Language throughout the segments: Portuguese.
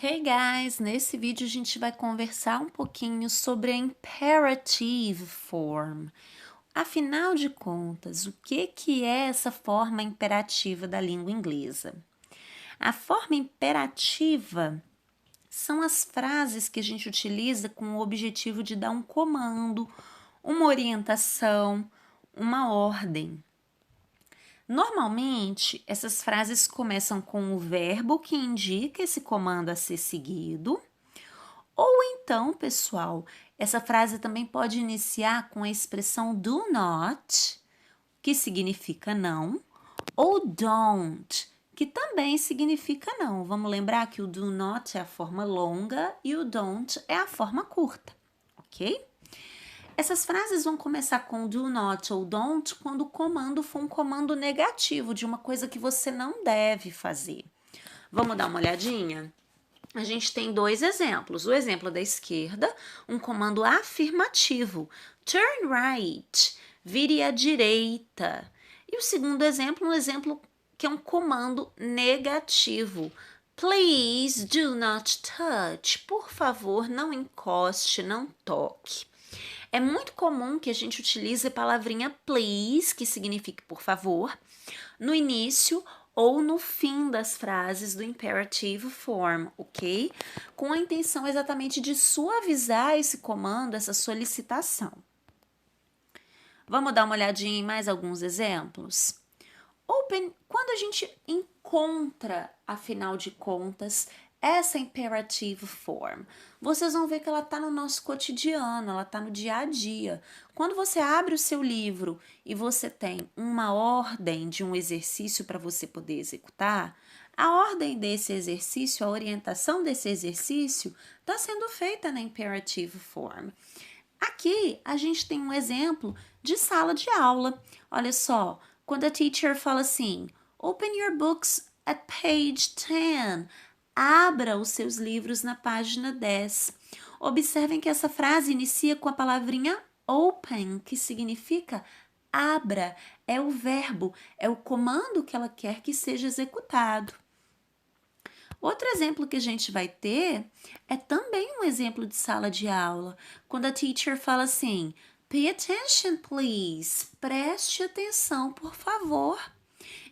Hey guys, nesse vídeo a gente vai conversar um pouquinho sobre a imperative form. Afinal de contas, o que é essa forma imperativa da língua inglesa? A forma imperativa são as frases que a gente utiliza com o objetivo de dar um comando, uma orientação, uma ordem. Normalmente, essas frases começam com o verbo que indica esse comando a ser seguido. Ou então, pessoal, essa frase também pode iniciar com a expressão do not, que significa não, ou don't, que também significa não. Vamos lembrar que o do not é a forma longa e o don't é a forma curta, ok? Essas frases vão começar com do not ou don't quando o comando for um comando negativo de uma coisa que você não deve fazer. Vamos dar uma olhadinha? A gente tem dois exemplos. O exemplo da esquerda, um comando afirmativo, turn right, vire à direita. E o segundo exemplo, um exemplo que é um comando negativo, please do not touch, por favor, não encoste, não toque. É muito comum que a gente utilize a palavrinha please, que significa por favor, no início ou no fim das frases do imperative form, ok? Com a intenção exatamente de suavizar esse comando, essa solicitação. Vamos dar uma olhadinha em mais alguns exemplos? Quando a gente encontra, afinal de contas, essa imperative form, vocês vão ver que ela está no nosso cotidiano, ela está no dia a dia. Quando você abre o seu livro e você tem uma ordem de um exercício para você poder executar, a ordem desse exercício, a orientação desse exercício está sendo feita na imperative form. Aqui a gente tem um exemplo de sala de aula. Olha só, quando a teacher fala assim, open your books at page 10. Abra os seus livros na página 10. Observem que essa frase inicia com a palavrinha open, que significa abra. É o verbo, é o comando que ela quer que seja executado. Outro exemplo que a gente vai ter é também um exemplo de sala de aula, quando a teacher fala assim, pay attention please, preste atenção por favor.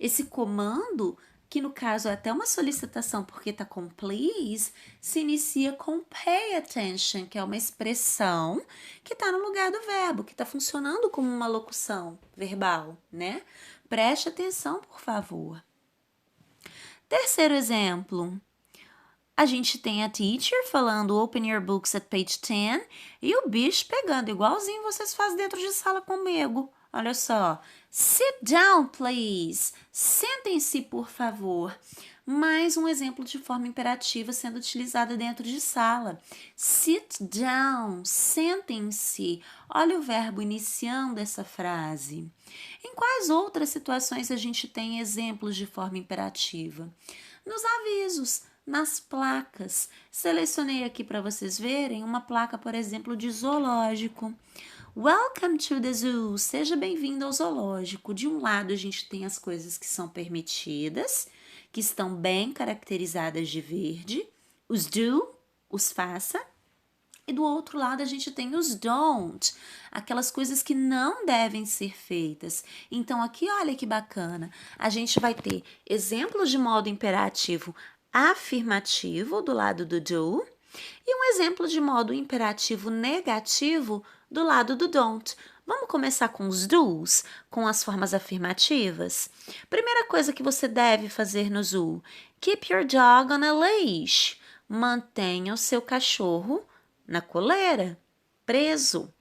Esse comando, que no caso é até uma solicitação porque está com please, se inicia com pay attention, que é uma expressão que está no lugar do verbo, que está funcionando como uma locução verbal, né? Preste atenção por favor. Terceiro exemplo, a gente tem a teacher falando open your books at page 10 e o bicho pegando igualzinho vocês fazem dentro de sala comigo. Olha só, sit down please, sentem-se por favor. Mais um exemplo de forma imperativa sendo utilizada dentro de sala. Sit down, sentem-se. Olha o verbo iniciando essa frase. Em quais outras situações a gente tem exemplos de forma imperativa? Nos avisos, nas placas. Selecionei aqui para vocês verem uma placa, por exemplo, de zoológico. Welcome to the zoo. Seja bem-vindo ao zoológico. De um lado, a gente tem as coisas que são permitidas, que estão bem caracterizadas de verde. Os do, os faça. E do outro lado, a gente tem os don't, aquelas coisas que não devem ser feitas. Então, aqui, olha que bacana. A gente vai ter exemplos de modo imperativo afirmativo do lado do do e um exemplo de modo imperativo negativo do lado do don't. Vamos começar com os do's, com as formas afirmativas? Primeira coisa que você deve fazer no zoo: keep your dog on a leash. Mantenha o seu cachorro na coleira, preso.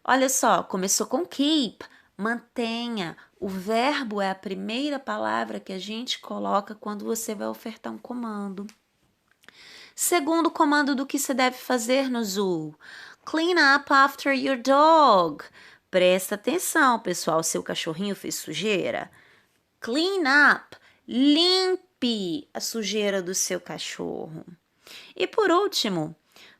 Olha só, começou com keep, mantenha. O verbo é a primeira palavra que a gente coloca quando você vai ofertar um comando. Segundo comando do que você deve fazer no zoo: clean up after your dog. Presta atenção, pessoal, seu cachorrinho fez sujeira. Clean up, limpe a sujeira do seu cachorro. E por último,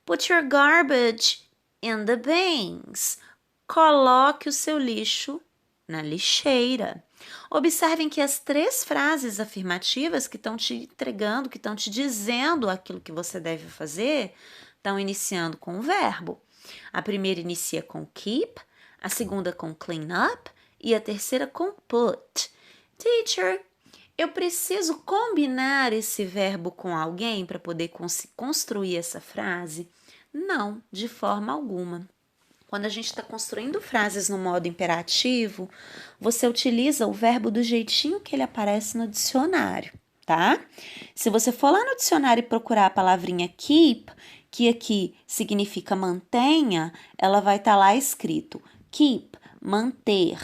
put your garbage in the bins. Coloque o seu lixo na lixeira. Observem que as 3 frases afirmativas que estão te entregando, que estão te dizendo aquilo que você deve fazer, estão iniciando com o verbo. A primeira inicia com keep, a segunda com clean up e a terceira com put. Teacher, eu preciso combinar esse verbo com alguém para poder construir essa frase? Não, de forma alguma. Quando a gente está construindo frases no modo imperativo, você utiliza o verbo do jeitinho que ele aparece no dicionário, tá? Se você for lá no dicionário e procurar a palavrinha keep, que aqui significa mantenha, ela vai estar lá escrito keep, manter,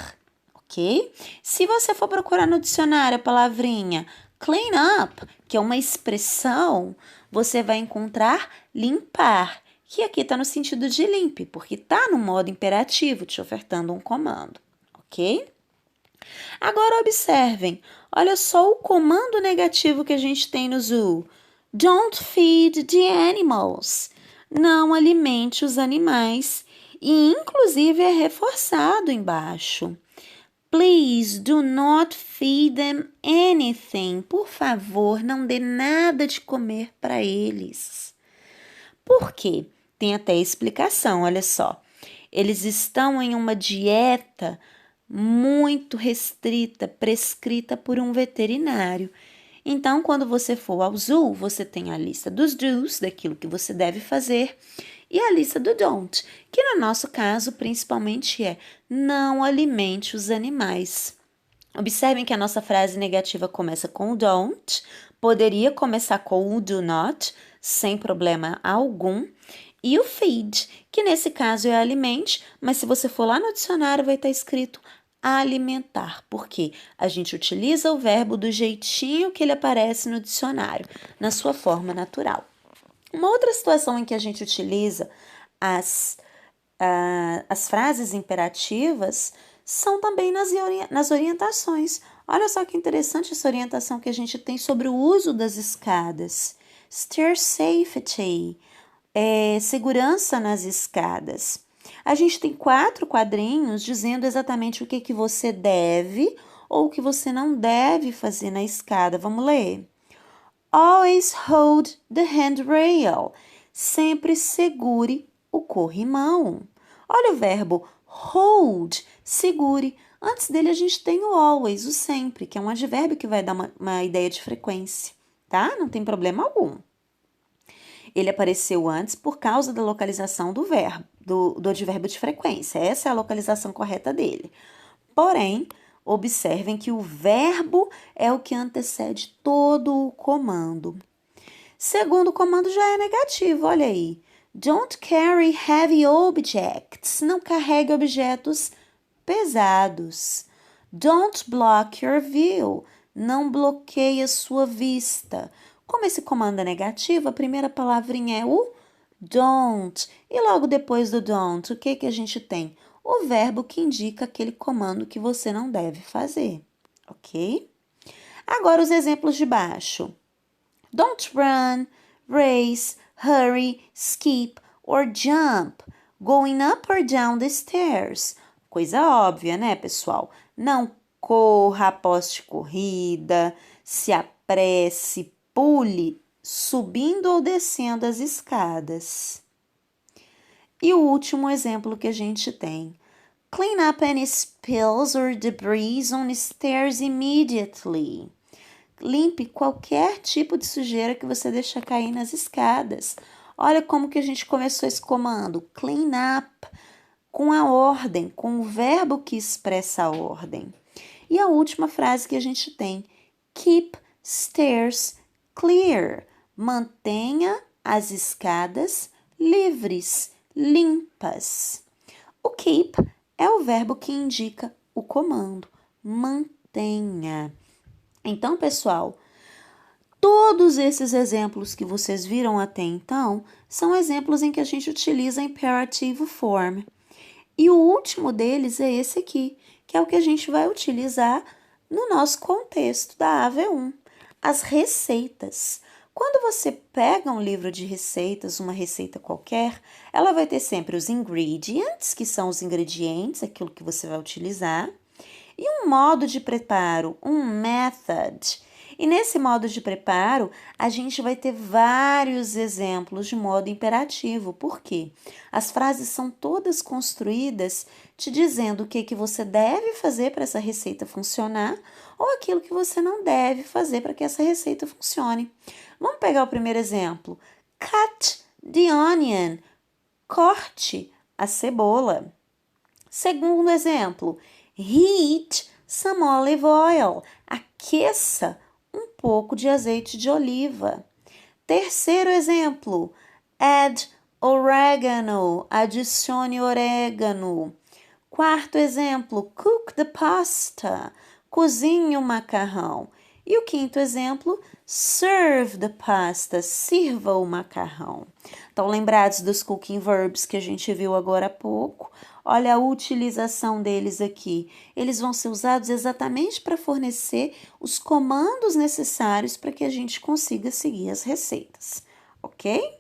ok? Se você for procurar no dicionário a palavrinha clean up, que é uma expressão, você vai encontrar limpar, que aqui está no sentido de limpe, porque está no modo imperativo, te ofertando um comando, ok? Agora observem, olha só o comando negativo que a gente tem no zoo. Don't feed the animals. Não alimente os animais. E inclusive é reforçado embaixo. Please do not feed them anything. Por favor, não dê nada de comer para eles. Por quê? Tem até explicação, olha só. Eles estão em uma dieta muito restrita, prescrita por um veterinário. Então, quando você for ao zoo, você tem a lista dos do's, daquilo que você deve fazer, e a lista do don't, que no nosso caso, principalmente é não alimente os animais. Observem que a nossa frase negativa começa com o don't, poderia começar com o do not, sem problema algum, e o feed, que nesse caso é alimente, mas se você for lá no dicionário vai estar escrito alimentar, porque a gente utiliza o verbo do jeitinho que ele aparece no dicionário, na sua forma natural. Uma outra situação em que a gente utiliza as frases imperativas são também nas orientações. Olha só que interessante essa orientação que a gente tem sobre o uso das escadas. Stair safety, segurança nas escadas. A gente tem 4 quadrinhos dizendo exatamente o que você deve ou o que você não deve fazer na escada. Vamos ler. Always hold the handrail. Sempre segure o corrimão. Olha o verbo hold, segure. Antes dele a gente tem o always, o sempre, que é um advérbio que vai dar uma ideia de frequência, tá? Não tem problema algum. Ele apareceu antes por causa da localização do verbo, do advérbio de frequência. Essa é a localização correta dele. Porém, observem que o verbo é o que antecede todo o comando. Segundo comando já é negativo, olha aí. Don't carry heavy objects. Não carregue objetos pesados. Don't block your view. Não bloqueie a sua vista. Como esse comando é negativo, a primeira palavrinha é o don't. E logo depois do don't, o que a gente tem? O verbo que indica aquele comando que você não deve fazer, ok? Agora os exemplos de baixo. Don't run, race, hurry, skip or jump, going up or down the stairs. Coisa óbvia, né, pessoal? Não corra, aposte corrida, se apresse, pule, subindo ou descendo as escadas. E o último exemplo que a gente tem. Clean up any spills or debris on stairs immediately. Limpe qualquer tipo de sujeira que você deixa cair nas escadas. Olha como que a gente começou esse comando. Clean up, com a ordem, com o verbo que expressa a ordem. E a última frase que a gente tem. Keep stairs clear. Mantenha as escadas livres, limpas. O keep é o verbo que indica o comando. Mantenha. Então, pessoal, todos esses exemplos que vocês viram até então são exemplos em que a gente utiliza imperative form. E o último deles é esse aqui, que é o que a gente vai utilizar no nosso contexto da AV1, as receitas. Quando você pega um livro de receitas, uma receita qualquer, ela vai ter sempre os ingredients, que são os ingredientes, aquilo que você vai utilizar, E um modo de preparo, um method. E nesse modo de preparo, a gente vai ter vários exemplos de modo imperativo. Por quê? As frases são todas construídas te dizendo o que você deve fazer para essa receita funcionar ou aquilo que você não deve fazer para que essa receita funcione. Vamos pegar o primeiro exemplo. Cut the onion. Corte a cebola. Segundo exemplo, heat some olive oil. Aqueça um pouco de azeite de oliva. Terceiro exemplo, add oregano. Adicione orégano. Quarto exemplo, cook the pasta. Cozinhe o macarrão. E o quinto exemplo, serve the pasta. Sirva o macarrão. Estão lembrados dos cooking verbs que a gente viu agora há pouco? Olha a utilização deles aqui. Eles vão ser usados exatamente para fornecer os comandos necessários para que a gente consiga seguir as receitas, ok?